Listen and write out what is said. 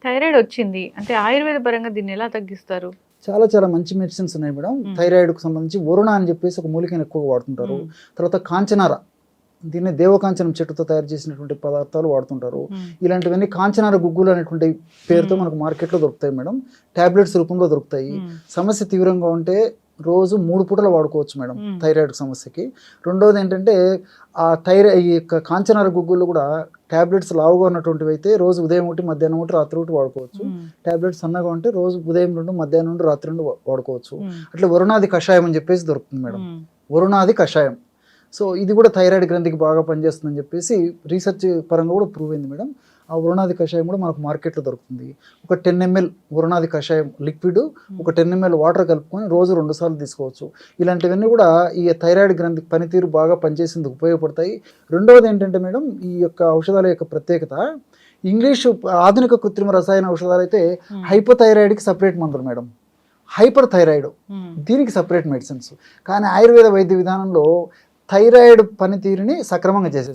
Thyroid వచ్చింది అంటే ఆయుర్వేద పరంగా దీన్ని ఎలా తగ్గిస్తారు? చాలా మంచి మెడిసిన్స్ ఉన్నాయి మేడం. థైరాయిడ్కి సంబంధించి వరుణ అని చెప్పేసి ఒక మూలికను ఎక్కువగా వాడుతుంటారు. తర్వాత కాంచనార, దీన్ని దేవకాంచనం చెట్టుతో తయారు చేసినటువంటి పదార్థాలు వాడుతుంటారు. ఇలాంటివన్నీ కాంచనార గుగ్గులు అనేటువంటి పేరుతో మనకు మార్కెట్లో దొరుకుతాయి మేడం. టాబ్లెట్స్ రూపంలో దొరుకుతాయి. సమస్య తీవ్రంగా ఉంటే రోజు 3 పూటలు వాడుకోవచ్చు మేడం థైరాయిడ్ సమస్యకి. రెండోది ఏంటంటే ఈ యొక్క కాంచనార గుగ్గులు కూడా టాబ్లెట్స్ లావుగా ఉన్నటువంటివి అయితే రోజు ఉదయం ఒకటి, మధ్యాహ్నం ఒకటి, రాత్రి ఒకటి వాడుకోవచ్చు. టాబ్లెట్స్ సన్నగా ఉంటే రోజు ఉదయం 2, మధ్యాహ్నం 2, రాత్రి 2 వాడుకోవచ్చు. అట్లా వరుణాది కషాయం అని చెప్పేసి దొరుకుతుంది మేడం. వరుణాది కషాయం. సో ఇది కూడా థైరాయిడ్ గ్రంథికి బాగా పనిచేస్తుందని చెప్పేసి రీసెర్చ్ పరంగా కూడా ప్రూవ్ అయింది మేడం. ఆ వరుణాది కషాయం కూడా మనకు మార్కెట్లో దొరుకుతుంది. ఒక 10 ml వరుణాది కషాయం లిక్విడ్, ఒక 10 ml వాటర్ కలుపుకొని రోజు 2 సార్లు తీసుకోవచ్చు. ఇలాంటివన్నీ కూడా ఈ థైరాయిడ్ గ్రంథి పనితీరు బాగా పనిచేసేందుకు ఉపయోగపడతాయి. రెండవది ఏంటంటే మేడం, ఈ యొక్క ఔషధాల యొక్క ప్రత్యేకత, ఇంగ్లీషు ఆధునిక కృత్రిమ రసాయన ఔషధాలు అయితే హైపోథైరాయిడ్కి సపరేట్ మందులు మేడం, హైపర్ థైరాయిడ్ దీనికి సపరేట్ మెడిసిన్స్. కానీ ఆయుర్వేద వైద్య విధానంలో థైరాయిడ్ పనితీరుని సక్రమంగా చేసేస్తుంది.